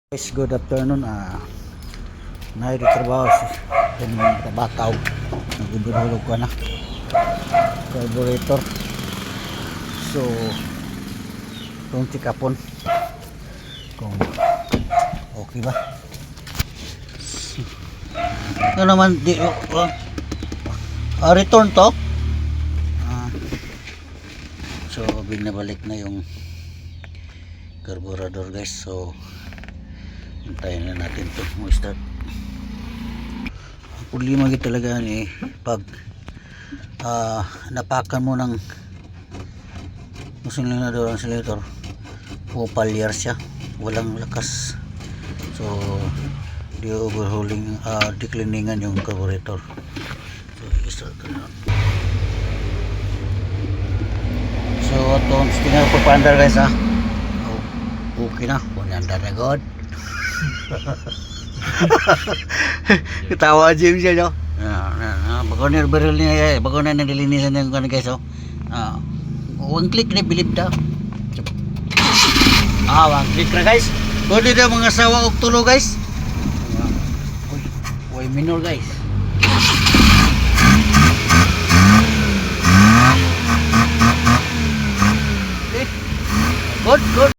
Guys, good afternoon. Naitrabaho sa Bataw. Nagubulog ko na carburetor. So, itong tikapon kung okay ba. Ano naman di return to. So, binabalik na yung carburetor, guys. So, hintayin na natin ito mag-start. Ang problema talaga ni pag napakan mo ng silinador ang silinador, pupalyar siya, walang lakas. So di overhauling, decliningan yung carburetor. So i-start ko na. So itong tingnan po pa-under, guys, okay na, under na god. Ketawa James siya, no? Bago na baril niya, bago na nilinisan yung kan, guys, one click na bilib daw. One click na, guys. Pwede daw mga sawa og tulo, guys. Uy, minor, guys. Good, good.